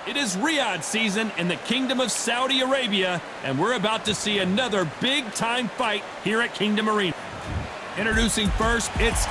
It is Riyadh season in the Kingdom of Saudi Arabia, and we're about to see another big-time fight here at Kingdom Arena. Introducing first, it's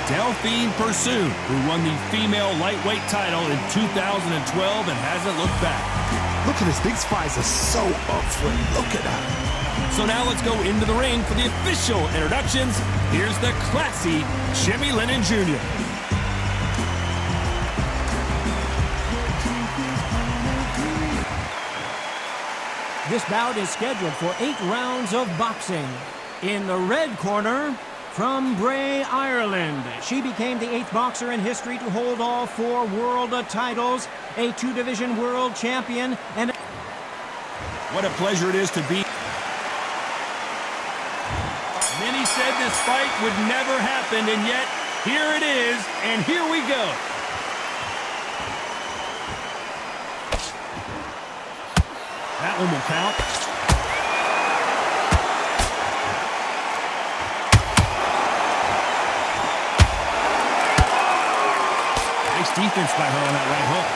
Delphine Persoon, who won the female lightweight title in 2012 and hasn't looked back. Look at this. These fights are so up for it. Look at that. So now let's go into the ring for the official introductions. Here's the classy Jimmy Lennon Jr. This bout is scheduled for 8 rounds of boxing. In the red corner, from Bray, Ireland, she became the 8th boxer in history to hold all 4 world titles, a 2-division world champion, and... What a pleasure it is to be. Many said this fight would never happen, and yet here it is, and here we go. That one will count. Nice defense by her on that right hook.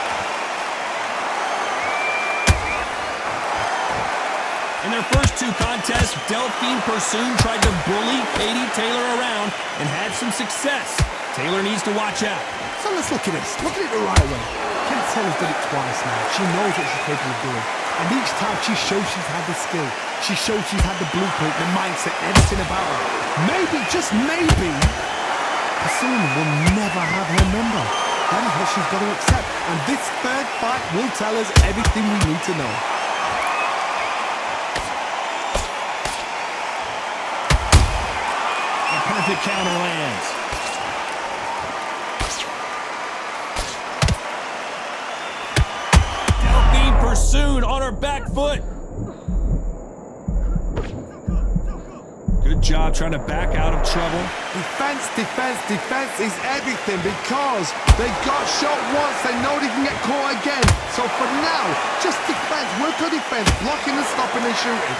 In their first 2 contests, Delphine Persoon tried to bully Katie Taylor around and had some success. Taylor needs to watch out. So let's look at this. Look at it the right way. Katie Taylor's done it twice now. She knows what she's capable of doing. And each time she shows she's had the skill. She shows she's had the blueprint, the mindset, everything about her. Maybe, just maybe, Persoon will never have her number. That is what she's got to accept. And this 3rd fight will tell us everything we need to know. A perfect counter lands. Persoon on her back foot. Good job trying to back out of trouble. Defense, defense, defense is everything because they got shot once. They know they can get caught again. So for now, just defense, work on defense, blocking and stopping and shooting.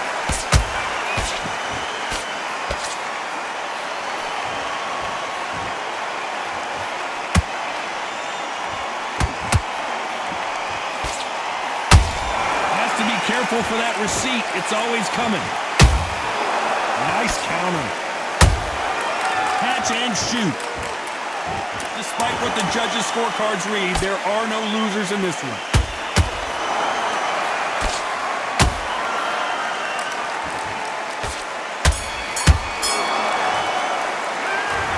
Careful for that receipt. It's always coming. Nice counter. Catch and shoot. Despite what the judges' scorecards read, there are no losers in this one.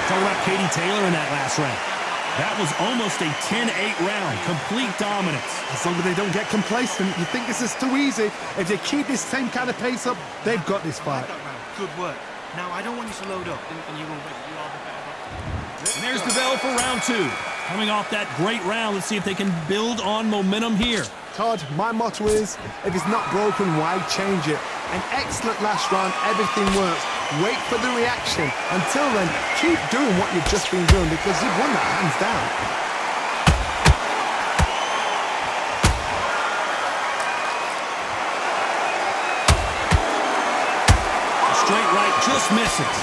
Talk about Katie Taylor in that last round. That was almost a 10-8 round. Complete dominance. As long as they don't get complacent, you think this is too easy. If they keep this same kind of pace up, they've got this fight. Good work. Now, I don't want you to load up. And you will wait. You are the better. And there's the bell for round 2. Coming off that great round, let's see if they can build on momentum here. Todd, my motto is, if it's not broken, why change it? An excellent last round, everything works. Wait for the reaction. Until then, keep doing what you've just been doing because you've won that hands down. A straight right just misses.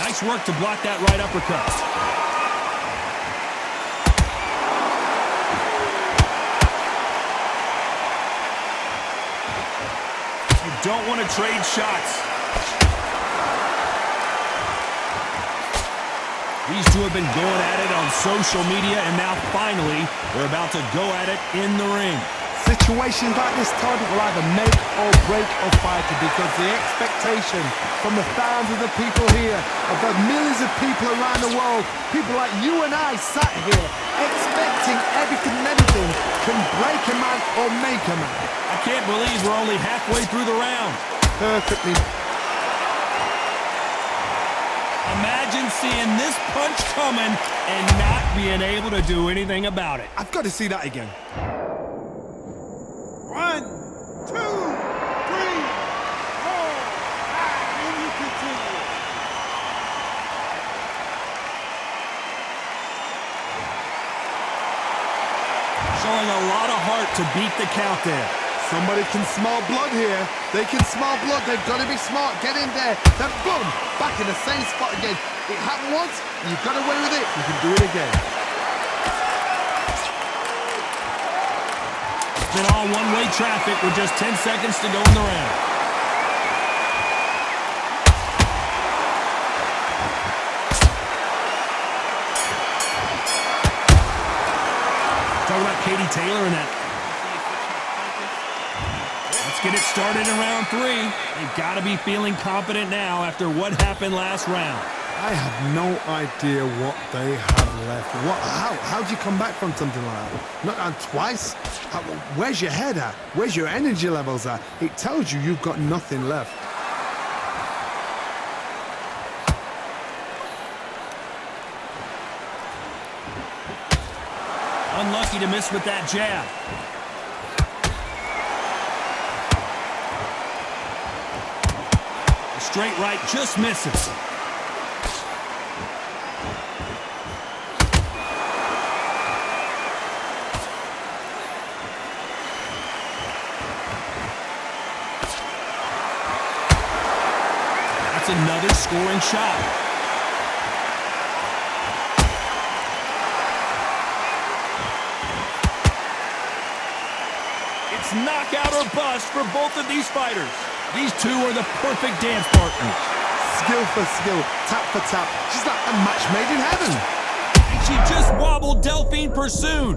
Nice work to block that right uppercut. Don't want to trade shots. These two have been going at it on social media, and now finally, they're about to go at it in the ring. Situations like this, Todd, will either make or break a fighter because the expectation from the thousands of people here, of the millions of people around the world, people like you and I sat here expecting everything and anything can break a man or make a man. I can't believe we're only halfway through the round. Perfectly. Imagine seeing this punch coming and not being able to do anything about it. I've got to see that again. 1, 2, 3, 4. And you continue. Showing a lot of heart to beat the count there. Somebody can smell blood here. They can smell blood. They've got to be smart. Get in there. Then boom, back in the same spot again. It happened once. You got away with it. You can do it again. It's been all one-way traffic with just 10 seconds to go in the round. Talk about Katie Taylor and that. Let's get it started in round 3. They've got to be feeling confident now after what happened last round. I have no idea what they have left. How do you come back from something like that? Not on twice? Where's your head at? Where's your energy levels at? It tells you you've got nothing left. Unlucky to miss with that jab. A straight right just misses. That's another scoring shot. Knockout or bust for both of these fighters. These two are the perfect dance partners. Skill for skill, tap for tap. She's like a match made in heaven. And she just wobbled Delphine Persoon.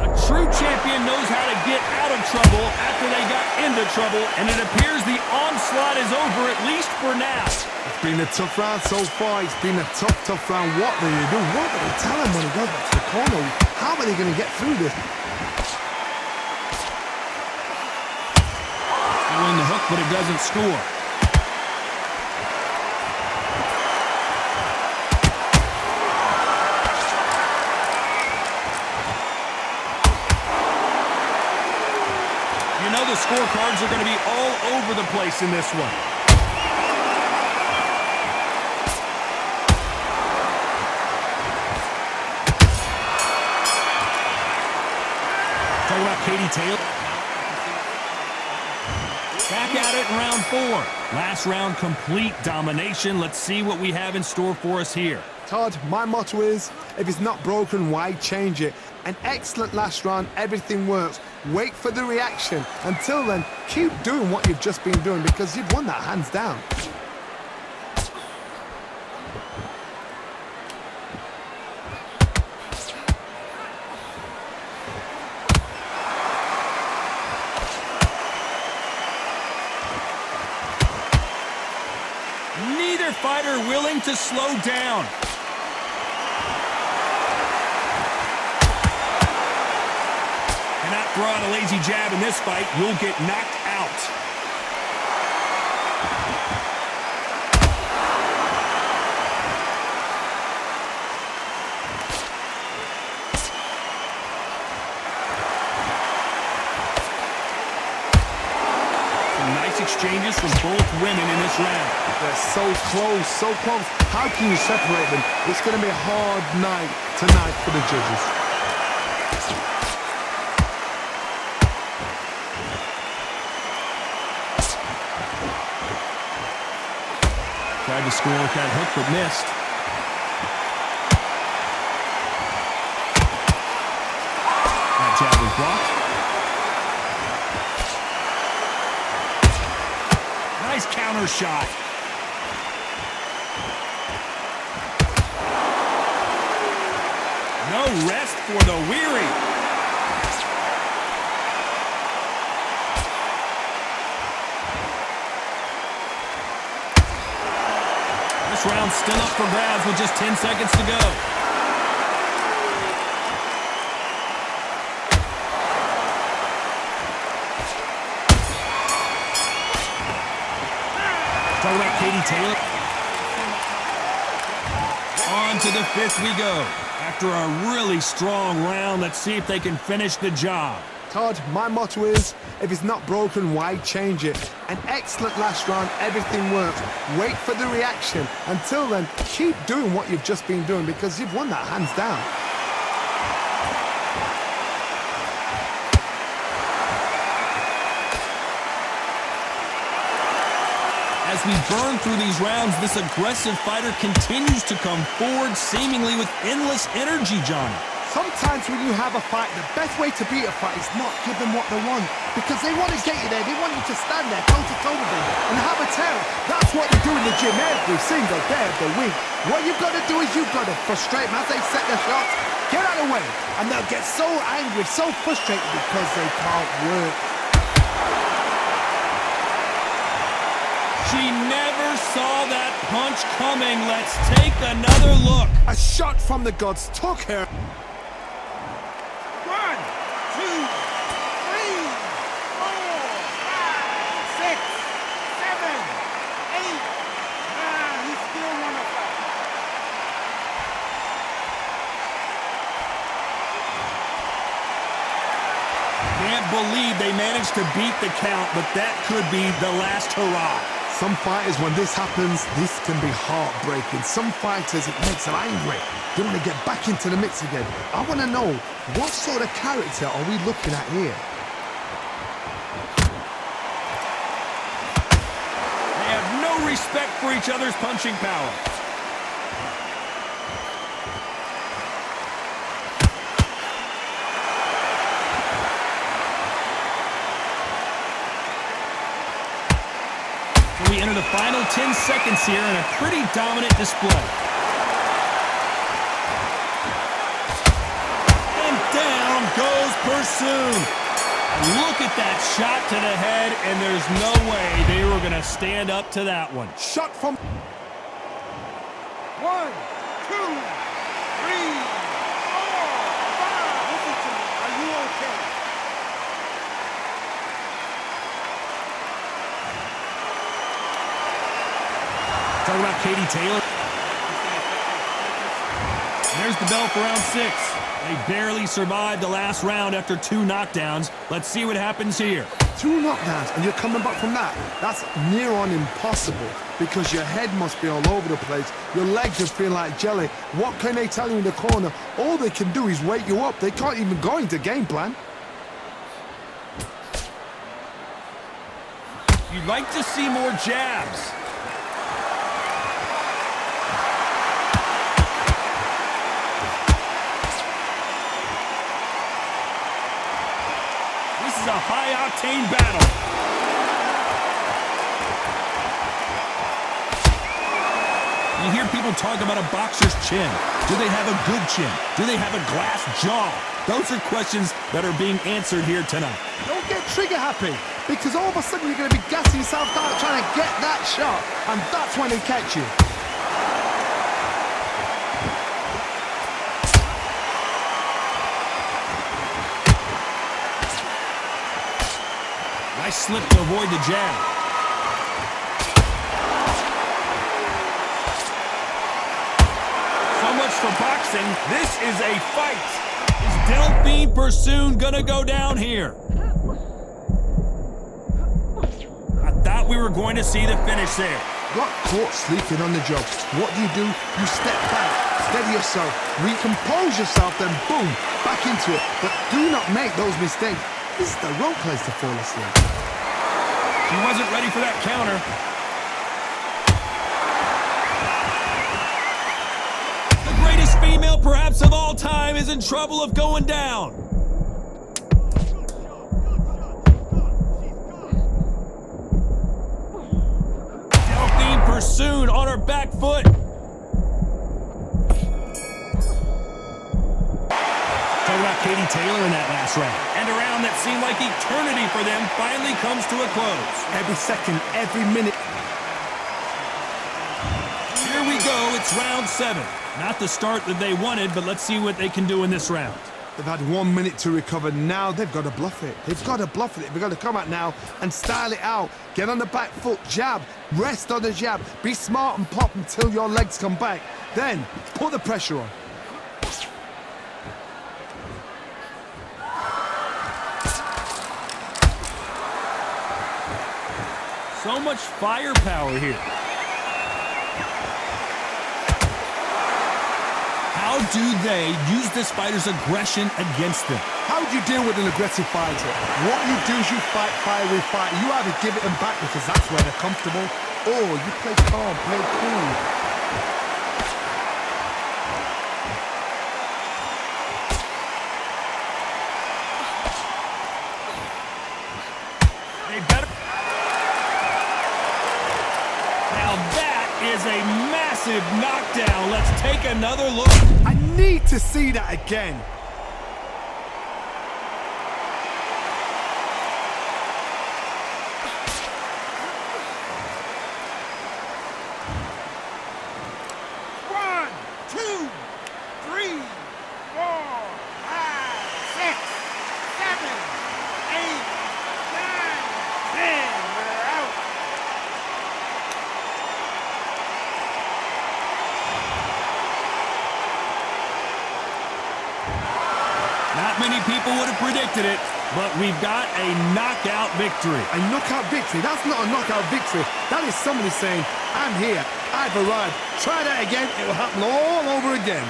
A true champion knows how to get out of trouble after they got into trouble, and it appears the onslaught is over, at least for now. It's been a tough round so far. It's been a tough round. What do they do? What do they tell him when he goes back to the corner? How are they going to get through this? Throwing the hook, but it doesn't score. You know the scorecards are going to be all over the place in this one. Talk about Katie Taylor. Back at it in round 4. Last round, complete domination. Let's see what we have in store for us here. Todd, my motto is, if it's not broken, why change it? An excellent last round, everything works. Wait for the reaction. Until then, keep doing what you've just been doing because you've won that hands down. Neither fighter willing to slow down. Cannot throw out a lazy jab in this fight. You'll get knocked out. Some nice exchanges from both women in this round. They're so close, so close. How can you separate them? It's going to be a hard night tonight for the judges. Tried to score with that hook, but missed. That jab was blocked. Nice counter shot. No rest for the weary. This round's still up for grabs with just 10 seconds to go. Talk about Katie Taylor. On to the 5th we go. After a really strong round, let's see if they can finish the job. Todd, my motto is, if it's not broken, why change it? An excellent last round, everything works. Wait for the reaction. Until then, keep doing what you've just been doing because you've won that hands down. As we burn through these rounds, this aggressive fighter continues to come forward, seemingly with endless energy, Johnny. Sometimes when you have a fight, the best way to beat a fight is not give them what they want. Because they want to get you there. They want you to stand there toe-to-toe with them and have a terror. That's what they do in the gym every single day of the week. What you've got to do is you've got to frustrate them as they set their shots. Get out of the way. And they'll get so angry, so frustrated because they can't work. She never saw that punch coming. Let's take another look. A shot from the gods took her. 1, 2, 3, 4, 5, 6, 7, 8. He's still on the fight. Can't believe they managed to beat the count, but that could be the last hurrah. Some fighters, when this happens, this can be heartbreaking. Some fighters, it makes them angry. They want to get back into the mix again. I want to know, what sort of character are we looking at here? They have no respect for each other's punching power. We enter the final 10 seconds here in a pretty dominant display. And down goes Persoon. Look at that shot to the head, and there's no way they were going to stand up to that one. Shot from... 1, 2, 3, 4, 5. Listen to me. Are you okay? Talking about Katie Taylor. There's the bell for round 6. They barely survived the last round after 2 knockdowns. Let's see what happens here. 2 knockdowns and you're coming back from that. That's near on impossible because your head must be all over the place. Your legs just feel like jelly. What can they tell you in the corner? All they can do is wake you up. They can't even go into game plan. You'd like to see more jabs. This is a high-octane battle. You hear people talk about a boxer's chin. Do they have a good chin? Do they have a glass jaw? Those are questions that are being answered here tonight. Don't get trigger happy because all of a sudden you're going to be gassing yourself down trying to get that shot, and that's when they catch you. Nice slip to avoid the jab. So much for boxing. This is a fight. Is Delphine Persoon gonna go down here? I thought we were going to see the finish there. Got caught sleeping on the job. What do? You step back, steady yourself, recompose yourself, then boom, back into it. But do not make those mistakes. This is the wrong place to fall asleep. She wasn't ready for that counter. The greatest female perhaps of all time is in trouble of going down. Delphine Persoon on her back foot. Talking about Katie Taylor in that last round. And a round that seemed like eternity for them finally comes to a close. Every second, every minute. Here we go, it's round 7. Not the start that they wanted, but let's see what they can do in this round. They've had 1 minute to recover. Now they've got to bluff it. They've got to bluff it. They've got to come out now and style it out. Get on the back foot, jab, rest on the jab. Be smart and pop until your legs come back. Then put the pressure on. So much firepower here. How do they use this fighter's aggression against them? How do you deal with an aggressive fighter? What you do is you fight fire with fire. You either give it them back because that's where they're comfortable, Oh, you play calm, play cool. They better. Now that is a massive knockdown. Let's take another look. I need to see that again. Not many people would have predicted it, but we've got a knockout victory. A knockout victory? That's not a knockout victory. That is somebody saying, I'm here, I've arrived. Try that again, it will happen all over again.